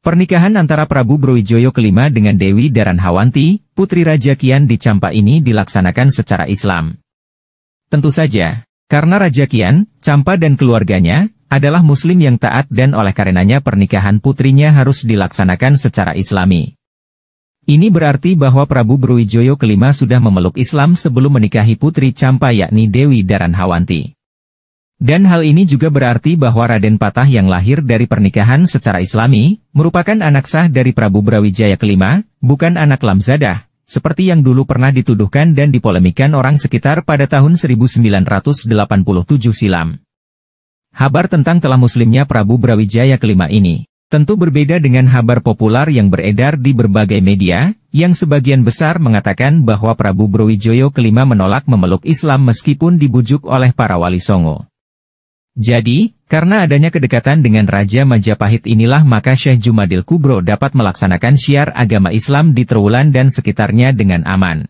Pernikahan antara Prabu Brawijaya kelima dengan Dewi Daranhawanti, Putri Raja Kian di Campa ini dilaksanakan secara Islam. Tentu saja, karena Raja Kian, Campa dan keluarganya, adalah Muslim yang taat dan oleh karenanya pernikahan putrinya harus dilaksanakan secara Islami. Ini berarti bahwa Prabu Brawijaya kelima sudah memeluk Islam sebelum menikahi putri Campa yakni Dewi Daranhawanti. Dan hal ini juga berarti bahwa Raden Patah yang lahir dari pernikahan secara Islami, merupakan anak sah dari Prabu Brawijaya kelima, bukan anak lamzadah, seperti yang dulu pernah dituduhkan dan dipolemikan orang sekitar pada tahun 1987 silam. Kabar tentang telah muslimnya Prabu Brawijaya kelima ini, tentu berbeda dengan kabar populer yang beredar di berbagai media, yang sebagian besar mengatakan bahwa Prabu Brawijaya kelima menolak memeluk Islam meskipun dibujuk oleh para wali songo. Jadi, karena adanya kedekatan dengan Raja Majapahit inilah maka Syekh Jumadil Kubro dapat melaksanakan syiar agama Islam di Trowulan dan sekitarnya dengan aman.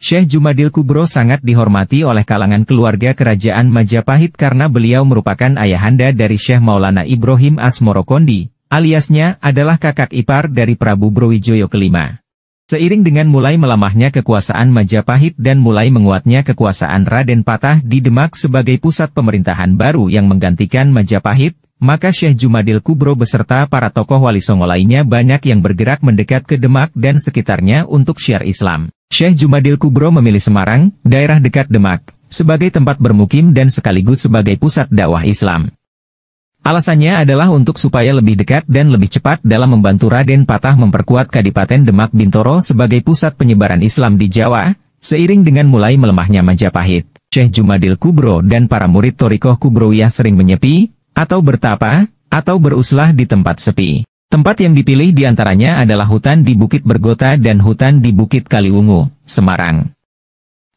Syekh Jumadil Kubro sangat dihormati oleh kalangan keluarga kerajaan Majapahit karena beliau merupakan ayahanda dari Syekh Maulana Ibrahim Asmorokondi, aliasnya adalah kakak ipar dari Prabu Brawijaya kelima. Seiring dengan mulai melamahnya kekuasaan Majapahit dan mulai menguatnya kekuasaan Raden Patah di Demak sebagai pusat pemerintahan baru yang menggantikan Majapahit, maka Syekh Jumadil Kubro beserta para tokoh wali songo lainnya banyak yang bergerak mendekat ke Demak dan sekitarnya untuk syiar Islam. Syekh Jumadil Kubro memilih Semarang, daerah dekat Demak, sebagai tempat bermukim dan sekaligus sebagai pusat dakwah Islam. Alasannya adalah untuk supaya lebih dekat dan lebih cepat dalam membantu Raden Patah memperkuat Kadipaten Demak Bintoro sebagai pusat penyebaran Islam di Jawa, seiring dengan mulai melemahnya Majapahit. Syekh Jumadil Kubro dan para murid Thorikoh Kubrowiyah sering menyepi, atau bertapa, atau beruslah di tempat sepi. Tempat yang dipilih diantaranya adalah hutan di Bukit Bergota dan hutan di Bukit Kaliwungu, Semarang.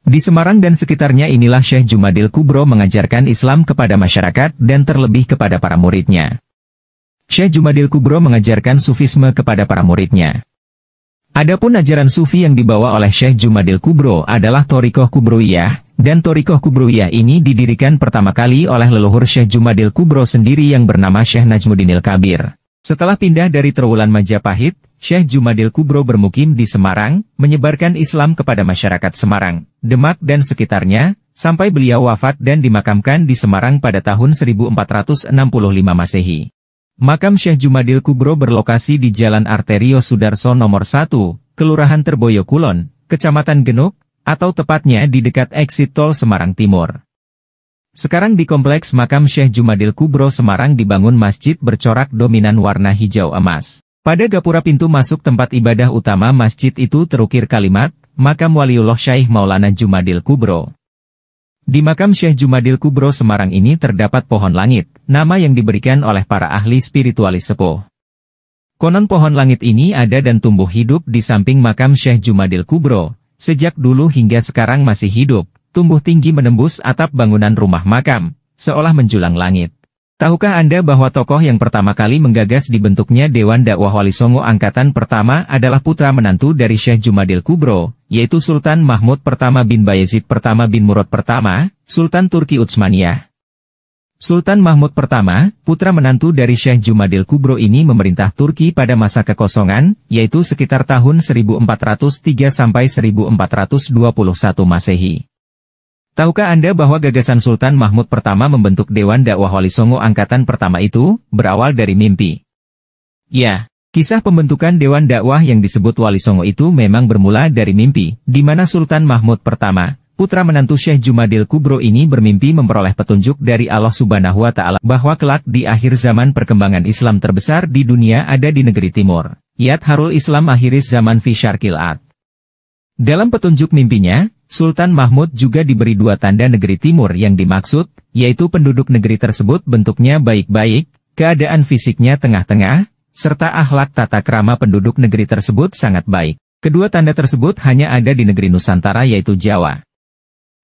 Di Semarang dan sekitarnya inilah Syekh Jumadil Kubro mengajarkan Islam kepada masyarakat dan terlebih kepada para muridnya. Syekh Jumadil Kubro mengajarkan Sufisme kepada para muridnya. Adapun ajaran Sufi yang dibawa oleh Syekh Jumadil Kubro adalah Thorikoh Kubrowiyah, dan Thorikoh Kubrowiyah ini didirikan pertama kali oleh leluhur Syekh Jumadil Kubro sendiri yang bernama Syekh Najmuddinil Kabir. Setelah pindah dari Trowulan Majapahit, Syekh Jumadil Kubro bermukim di Semarang, menyebarkan Islam kepada masyarakat Semarang, Demak dan sekitarnya, sampai beliau wafat dan dimakamkan di Semarang pada tahun 1465 Masehi. Makam Syekh Jumadil Kubro berlokasi di Jalan Arterio Sudarso nomor 1, Kelurahan Terboyo Kulon, Kecamatan Genuk, atau tepatnya di dekat eksit tol Semarang Timur. Sekarang di kompleks makam Syekh Jumadil Kubro Semarang dibangun masjid bercorak dominan warna hijau emas. Pada gapura pintu masuk tempat ibadah utama masjid itu terukir kalimat, Makam Waliullah Syekh Maulana Jumadil Kubro. Di makam Syekh Jumadil Kubro Semarang ini terdapat pohon langit, nama yang diberikan oleh para ahli spiritualis sepuh. Konon pohon langit ini ada dan tumbuh hidup di samping makam Syekh Jumadil Kubro, sejak dulu hingga sekarang masih hidup. Tumbuh tinggi menembus atap bangunan rumah makam, seolah menjulang langit. Tahukah Anda bahwa tokoh yang pertama kali menggagas dibentuknya Dewan Dakwah Wali Songo Angkatan Pertama adalah putra menantu dari Syekh Jumadil Kubro, yaitu Sultan Mahmud Pertama bin Bayezid Pertama bin Murad Pertama, Sultan Turki Utsmaniyah. Sultan Mahmud Pertama, putra menantu dari Syekh Jumadil Kubro ini memerintah Turki pada masa kekosongan, yaitu sekitar tahun 1403 sampai 1421 Masehi. Tahukah Anda bahwa gagasan Sultan Mahmud Pertama membentuk Dewan Dakwah Wali Songo Angkatan Pertama itu, berawal dari mimpi? Ya, kisah pembentukan Dewan Dakwah yang disebut Wali Songo itu memang bermula dari mimpi, di mana Sultan Mahmud Pertama, putra menantu Syekh Jumadil Kubro ini bermimpi memperoleh petunjuk dari Allah Subhanahu wa Ta'ala bahwa kelak di akhir zaman perkembangan Islam terbesar di dunia ada di negeri Timur. Yadharul Islam akhiris zaman fi syarqil ard. Dalam petunjuk mimpinya, Sultan Mahmud juga diberi dua tanda negeri timur yang dimaksud, yaitu penduduk negeri tersebut bentuknya baik-baik, keadaan fisiknya tengah-tengah, serta akhlak tata krama penduduk negeri tersebut sangat baik. Kedua tanda tersebut hanya ada di negeri Nusantara yaitu Jawa.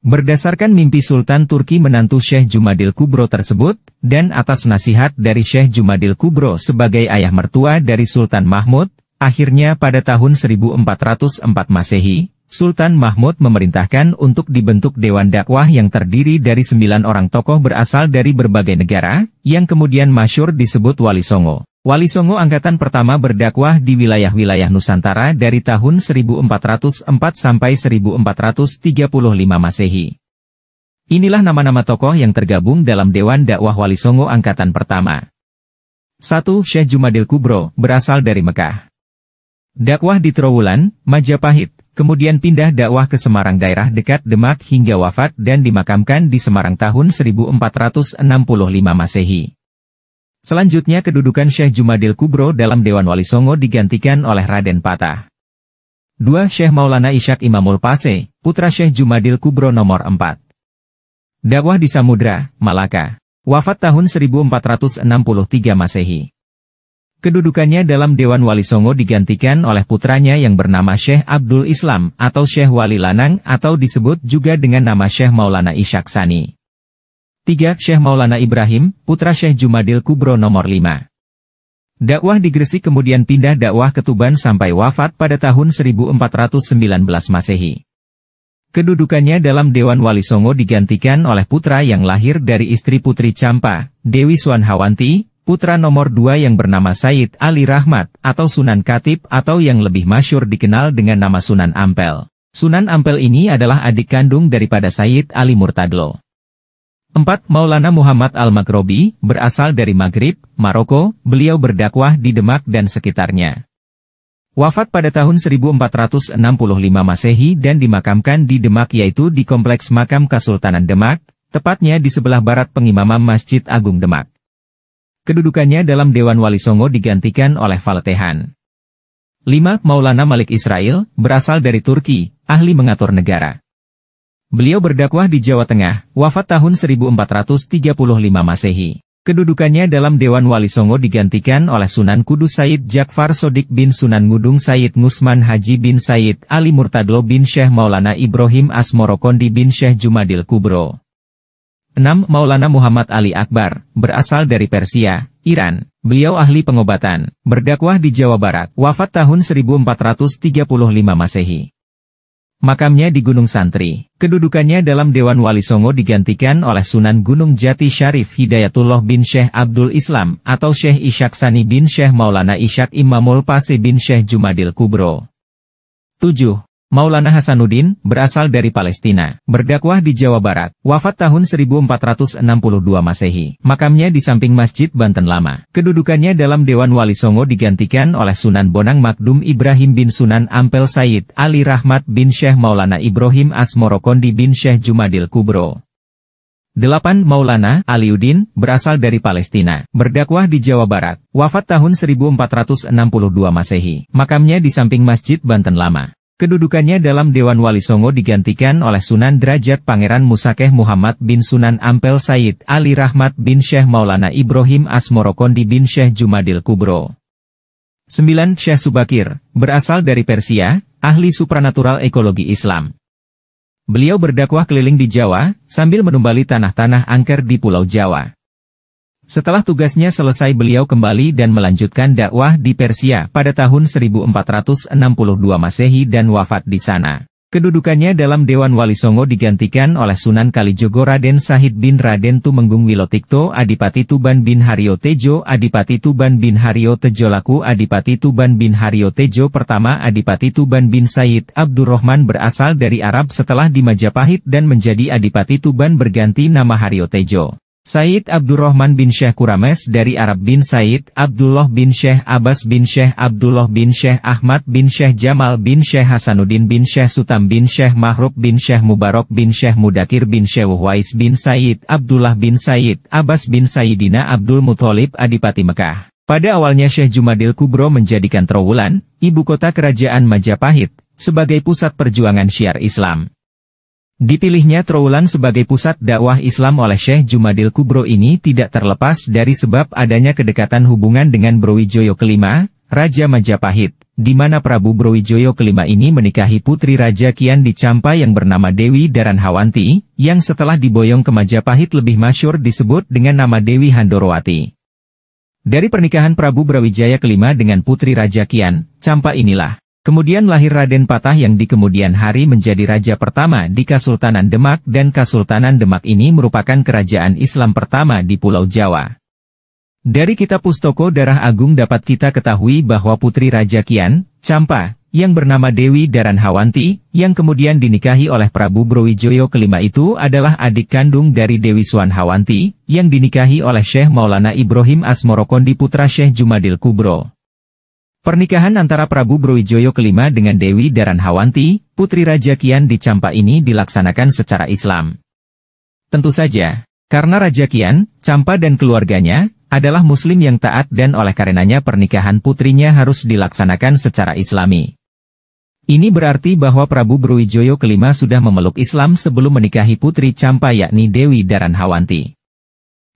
Berdasarkan mimpi Sultan Turki menantu Syekh Jumadil Kubro tersebut, dan atas nasihat dari Syekh Jumadil Kubro sebagai ayah mertua dari Sultan Mahmud, akhirnya pada tahun 1404 Masehi, Sultan Mahmud memerintahkan untuk dibentuk Dewan Dakwah yang terdiri dari 9 orang tokoh berasal dari berbagai negara, yang kemudian masyhur disebut Wali Songo. Wali Songo angkatan pertama berdakwah di wilayah-wilayah Nusantara dari tahun 1404 sampai 1435 Masehi. Inilah nama-nama tokoh yang tergabung dalam Dewan Dakwah Wali Songo angkatan pertama. 1. Syekh Jumadil Kubro, berasal dari Mekah. Dakwah di Trowulan, Majapahit, kemudian pindah dakwah ke Semarang daerah dekat Demak hingga wafat dan dimakamkan di Semarang tahun 1465 Masehi. Selanjutnya kedudukan Syekh Jumadil Kubro dalam Dewan Wali Songo digantikan oleh Raden Patah. 2. Syekh Maulana Ishaq Imamul Pase, putra Syekh Jumadil Kubro nomor 4. Dakwah di Samudra, Malaka. Wafat tahun 1463 Masehi. Kedudukannya dalam Dewan Wali Songo digantikan oleh putranya yang bernama Syekh Abdul Islam atau Syekh Wali Lanang atau disebut juga dengan nama Syekh Maulana Ishaq Sani. 3. Syekh Maulana Ibrahim, putra Syekh Jumadil Kubro nomor 5. Dakwah di Gresik kemudian pindah dakwah ke Tuban sampai wafat pada tahun 1419 Masehi. Kedudukannya dalam Dewan Wali Songo digantikan oleh putra yang lahir dari istri Putri Campa, Dewi Suan Hawanti, putra nomor 2 yang bernama Sayyid Ali Rahmat atau Sunan Katib atau yang lebih masyhur dikenal dengan nama Sunan Ampel. Sunan Ampel ini adalah adik kandung daripada Sayyid Ali Murtadlo. 4. Maulana Muhammad Al-Maghrobi, berasal dari Maghrib, Maroko, beliau berdakwah di Demak dan sekitarnya. Wafat pada tahun 1465 Masehi dan dimakamkan di Demak yaitu di Kompleks Makam Kesultanan Demak, tepatnya di sebelah barat Pengimamam Masjid Agung Demak. Kedudukannya dalam Dewan Wali Songo digantikan oleh Faletehan. 5. Maulana Malik Israel, berasal dari Turki, ahli mengatur negara. Beliau berdakwah di Jawa Tengah, wafat tahun 1435 Masehi. Kedudukannya dalam Dewan Wali Songo digantikan oleh Sunan Kudus Sayyid Jakfar Sodik bin Sunan Ngudung Sayyid Ngusman Haji bin Sayyid Ali Murtadlo bin Syekh Maulana Ibrahim Asmorokondi bin Syekh Jumadil Kubro. 6. Maulana Muhammad Ali Akbar, berasal dari Persia, Iran. Beliau ahli pengobatan, berdakwah di Jawa Barat, wafat tahun 1435 Masehi. Makamnya di Gunung Santri. Kedudukannya dalam Dewan Wali Songo digantikan oleh Sunan Gunung Jati Syarif Hidayatullah bin Syekh Abdul Islam atau Syekh Ishaq Sani bin Syekh Maulana Ishaq Imamul Pase bin Syekh Jumadil Kubro. 7. Maulana Hasanuddin, berasal dari Palestina, berdakwah di Jawa Barat, wafat tahun 1462 Masehi. Makamnya di samping Masjid Banten Lama. Kedudukannya dalam Dewan Wali Songo digantikan oleh Sunan Bonang Makdum Ibrahim bin Sunan Ampel Sayyid Ali Rahmat bin Syekh Maulana Ibrahim Asmorokondi bin Syekh Jumadil Kubro. 8. Maulana Aliuddin, berasal dari Palestina, berdakwah di Jawa Barat, wafat tahun 1462 Masehi. Makamnya di samping Masjid Banten Lama. Kedudukannya dalam Dewan Wali Songo digantikan oleh Sunan Derajat Pangeran Musakeh Muhammad bin Sunan Ampel Sayyid Ali Rahmat bin Syekh Maulana Ibrahim Asmorokondi bin Syekh Jumadil Kubro. 9. Syekh Subakir, berasal dari Persia, ahli supranatural ekologi Islam. Beliau berdakwah keliling di Jawa, sambil menumbali tanah-tanah angker di Pulau Jawa. Setelah tugasnya selesai beliau kembali dan melanjutkan dakwah di Persia pada tahun 1462 Masehi dan wafat di sana. Kedudukannya dalam Dewan Wali Songo digantikan oleh Sunan Kalijogo Raden Sahid bin Raden Tumenggung Wilotikto Adipati Tuban bin Haryo Tejo Adipati Tuban bin Haryo Tejolaku Adipati Tuban bin Haryo Tejo pertama Adipati Tuban bin Sayyid Abdurrahman berasal dari Arab setelah di Majapahit dan menjadi Adipati Tuban berganti nama Haryo Tejo. Sayyid Abdurrahman bin Syekh Kurames dari Arab bin Sayyid Abdullah bin Syekh Abbas bin Syekh Abdullah bin Syekh Ahmad bin Syekh Jamal bin Syekh Hasanuddin bin Syekh Sutam bin Syekh Mahrub bin Syekh Mubarak bin Syekh Mudakir bin Syekh Wais bin Sayyid Abdullah bin Sayyid Abbas bin Sayyidina Abdul Muthalib Adipati Mekah. Pada awalnya Syekh Jumadil Kubro menjadikan Trowulan, ibu kota kerajaan Majapahit, sebagai pusat perjuangan syiar Islam. Dipilihnya Trowulan sebagai pusat dakwah Islam oleh Syekh Jumadil Kubro ini tidak terlepas dari sebab adanya kedekatan hubungan dengan Brawijaya kelima, Raja Majapahit, di mana Prabu Brawijaya kelima ini menikahi putri Raja Kian di Campa yang bernama Dewi Daran Hawanti, yang setelah diboyong ke Majapahit lebih masyhur disebut dengan nama Dewi Handorowati. Dari pernikahan Prabu Brawijaya kelima dengan putri Raja Kian, Campa inilah kemudian lahir Raden Patah yang di kemudian hari menjadi raja pertama di Kesultanan Demak dan Kesultanan Demak ini merupakan kerajaan Islam pertama di Pulau Jawa. Dari kitab Pustoko Darah Agung dapat kita ketahui bahwa putri Raja Kian, Campa, yang bernama Dewi Daranhawanti, yang kemudian dinikahi oleh Prabu Brawijaya kelima itu adalah adik kandung dari Dewi Swanhawanti, yang dinikahi oleh Syekh Maulana Ibrahim Asmorokondi putra Syekh Jumadil Kubro. Pernikahan antara Prabu Brawijaya kelima dengan Dewi Daranhawanti, putri Raja Kian di Campa ini dilaksanakan secara Islam. Tentu saja, karena Raja Kian, Campa dan keluarganya adalah muslim yang taat dan oleh karenanya pernikahan putrinya harus dilaksanakan secara islami. Ini berarti bahwa Prabu Brawijaya kelima sudah memeluk Islam sebelum menikahi putri Campa yakni Dewi Daranhawanti.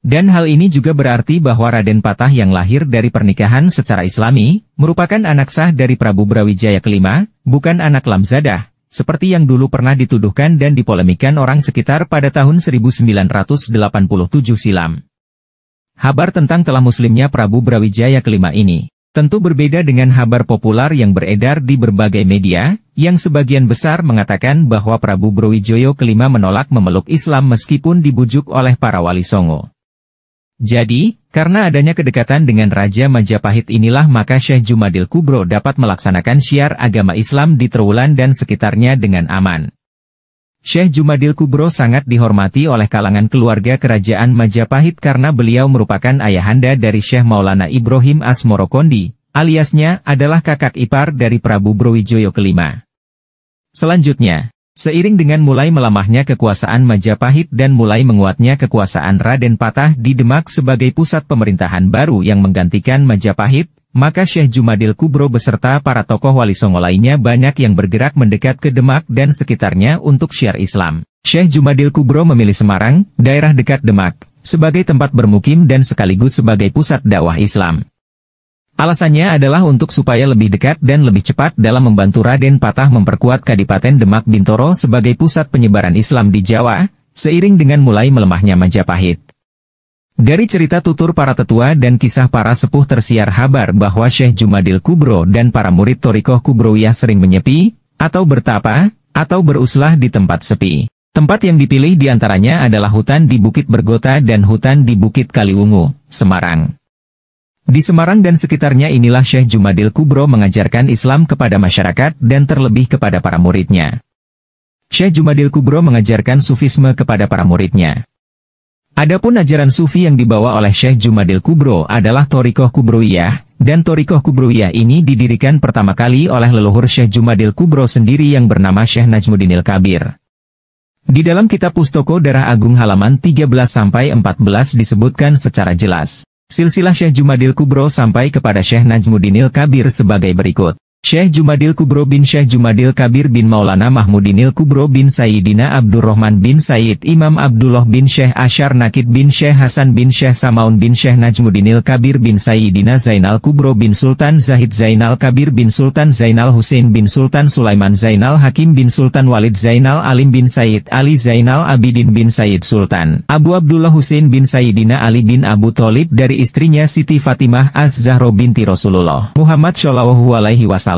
Dan hal ini juga berarti bahwa Raden Patah yang lahir dari pernikahan secara islami, merupakan anak sah dari Prabu Brawijaya kelima, bukan anak lamzadah, seperti yang dulu pernah dituduhkan dan dipolemikan orang sekitar pada tahun 1987 silam. Kabar tentang telah muslimnya Prabu Brawijaya kelima ini tentu berbeda dengan kabar populer yang beredar di berbagai media, yang sebagian besar mengatakan bahwa Prabu Brawijaya kelima menolak memeluk Islam meskipun dibujuk oleh para wali songo. Jadi, karena adanya kedekatan dengan Raja Majapahit inilah maka Syekh Jumadil Kubro dapat melaksanakan syiar agama Islam di Trowulan dan sekitarnya dengan aman. Syekh Jumadil Kubro sangat dihormati oleh kalangan keluarga kerajaan Majapahit karena beliau merupakan ayahanda dari Syekh Maulana Ibrahim Asmorokondi, aliasnya adalah kakak ipar dari Prabu Brawijaya kelima. Selanjutnya, seiring dengan mulai melamahnya kekuasaan Majapahit dan mulai menguatnya kekuasaan Raden Patah di Demak sebagai pusat pemerintahan baru yang menggantikan Majapahit, maka Syekh Jumadil Kubro beserta para tokoh wali songo lainnya banyak yang bergerak mendekat ke Demak dan sekitarnya untuk syiar Islam. Syekh Jumadil Kubro memilih Semarang, daerah dekat Demak, sebagai tempat bermukim dan sekaligus sebagai pusat dakwah Islam. Alasannya adalah untuk supaya lebih dekat dan lebih cepat dalam membantu Raden Patah memperkuat Kadipaten Demak Bintoro sebagai pusat penyebaran Islam di Jawa, seiring dengan mulai melemahnya Majapahit. Dari cerita tutur para tetua dan kisah para sepuh tersiar kabar bahwa Syekh Jumadil Kubro dan para murid Thorikoh Kubrowiyah sering menyepi, atau bertapa, atau beruslah di tempat sepi. Tempat yang dipilih diantaranya adalah hutan di Bukit Bergota dan hutan di Bukit Kaliwungu, Semarang. Di Semarang dan sekitarnya inilah Syekh Jumadil Kubro mengajarkan Islam kepada masyarakat dan terlebih kepada para muridnya. Syekh Jumadil Kubro mengajarkan Sufisme kepada para muridnya. Adapun ajaran Sufi yang dibawa oleh Syekh Jumadil Kubro adalah Thorikoh Kubrowiyah, dan Thorikoh Kubrowiyah ini didirikan pertama kali oleh leluhur Syekh Jumadil Kubro sendiri yang bernama Syekh Najmuddinil Kabir. Di dalam kitab Pustoko Darah Agung halaman 13-14 disebutkan secara jelas, silsilah Syekh Jumadil Kubro sampai kepada Syekh Najmuddinil Kabir sebagai berikut. Syekh Jumadil Kubro bin Syekh Jumadil Kabir bin Maulana Mahmudinil Kubro bin Sayyidina Abdurrahman bin Sayyid Imam Abdullah bin Syekh Asyar Nakid bin Syekh Hasan bin Syekh Samaun bin Syekh Najmuddinil Kabir bin Sayyidina Zainal Kubro bin Sultan Zahid Zainal Kabir bin Sultan Zainal Husain bin Sultan Sulaiman Zainal Hakim bin Sultan Walid Zainal Alim bin Sayyid Ali Zainal Abidin bin Sayyid Sultan Abu Abdullah Husain bin Sayyidina Ali bin Abu Thalib dari istrinya Siti Fatimah Az-Zahra binti Rasulullah Muhammad Shallallahu Alaihi Wasallam.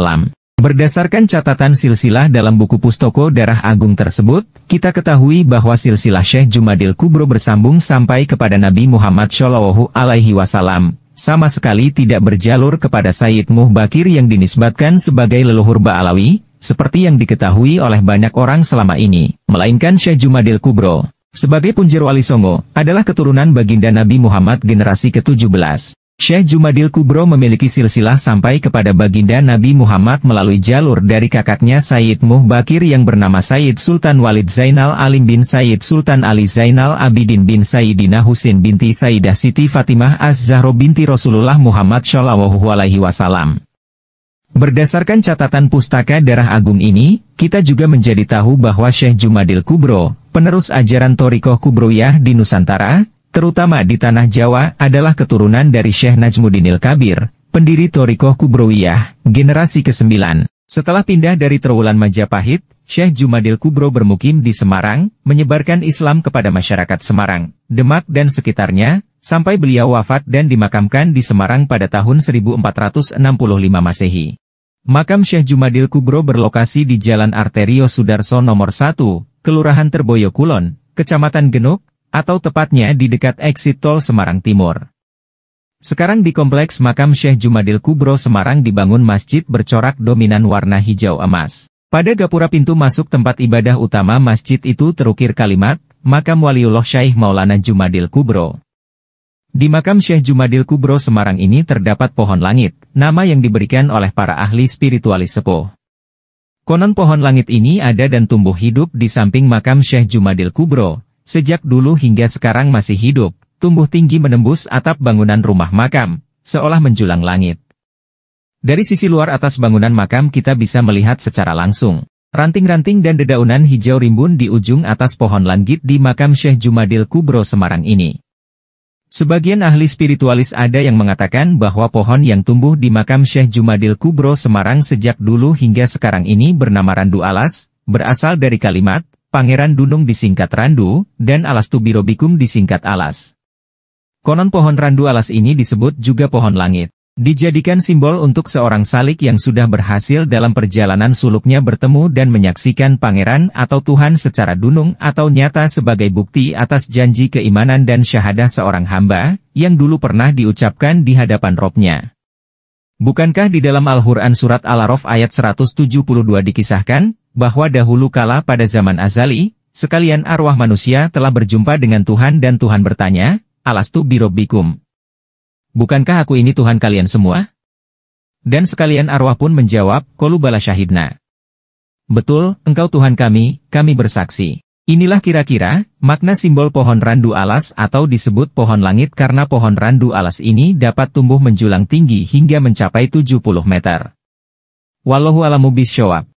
Berdasarkan catatan silsilah dalam buku Pustoko Darah Agung tersebut, kita ketahui bahwa silsilah Syekh Jumadil Kubro bersambung sampai kepada Nabi Muhammad Shallallahu Alaihi Wasallam, sama sekali tidak berjalur kepada Sayyid Muh Bakir yang dinisbatkan sebagai leluhur Ba'alawi, seperti yang diketahui oleh banyak orang selama ini, melainkan Syekh Jumadil Kubro, sebagai punjer wali songo, adalah keturunan baginda Nabi Muhammad generasi ke-17. Syekh Jumadil Kubro memiliki silsilah sampai kepada baginda Nabi Muhammad melalui jalur dari kakaknya Sayyid Muh Bakir yang bernama Sayyid Sultan Walid Zainal Alim bin Sayyid Sultan Ali Zainal Abidin bin Sayyidina Husin binti Sayyidah Siti Fatimah Az-Zahra binti Rasulullah Muhammad Shallallahu Alaihi Wasallam. Berdasarkan catatan Pustaka Darah Agung ini, kita juga menjadi tahu bahwa Syekh Jumadil Kubro, penerus ajaran Thorikoh Kubrowiyah di Nusantara, terutama di Tanah Jawa, adalah keturunan dari Syekh Najmuddinil Kabir, pendiri Thorikoh Kubrowiyah, generasi ke-9. Setelah pindah dari Trowulan Majapahit, Syekh Jumadil Kubro bermukim di Semarang, menyebarkan Islam kepada masyarakat Semarang, Demak dan sekitarnya, sampai beliau wafat dan dimakamkan di Semarang pada tahun 1465 Masehi. Makam Syekh Jumadil Kubro berlokasi di Jalan Arterio Sudarso nomor 1, Kelurahan Terboyo Kulon, Kecamatan Genuk, atau tepatnya di dekat eksit tol Semarang Timur. Sekarang di Kompleks Makam Syekh Jumadil Kubro Semarang dibangun masjid bercorak dominan warna hijau emas. Pada gapura pintu masuk tempat ibadah utama masjid itu terukir kalimat, Makam Waliullah Syekh Maulana Jumadil Kubro. Di Makam Syekh Jumadil Kubro Semarang ini terdapat pohon langit, nama yang diberikan oleh para ahli spiritualis sepuh. Konon pohon langit ini ada dan tumbuh hidup di samping Makam Syekh Jumadil Kubro, sejak dulu hingga sekarang masih hidup. Tumbuh tinggi menembus atap bangunan rumah makam, seolah menjulang langit. Dari sisi luar atas bangunan makam kita bisa melihat secara langsung, ranting-ranting dan dedaunan hijau rimbun di ujung atas pohon langit di Makam Syekh Jumadil Kubro Semarang ini. Sebagian ahli spiritualis ada yang mengatakan bahwa pohon yang tumbuh di Makam Syekh Jumadil Kubro Semarang sejak dulu hingga sekarang ini bernama Randu Alas, berasal dari kalimat, Pangeran Dunung disingkat Randu, dan Alastu Birobikum disingkat Alas. Konon pohon randu alas ini disebut juga pohon langit. Dijadikan simbol untuk seorang salik yang sudah berhasil dalam perjalanan suluknya bertemu dan menyaksikan pangeran atau Tuhan secara dunung atau nyata sebagai bukti atas janji keimanan dan syahadah seorang hamba, yang dulu pernah diucapkan di hadapan Robnya. Bukankah di dalam Al-Quran Surat Al-A'raf ayat 172 dikisahkan, bahwa dahulu kala pada zaman azali, sekalian arwah manusia telah berjumpa dengan Tuhan dan Tuhan bertanya, Alastu birobbikum. Bukankah aku ini Tuhan kalian semua? Dan sekalian arwah pun menjawab, Qalu bala syahidna. Betul, engkau Tuhan kami bersaksi. Inilah kira-kira, makna simbol pohon randu alas atau disebut pohon langit karena pohon randu alas ini dapat tumbuh menjulang tinggi hingga mencapai 70 meter. Wallahu a'lamu bishawab.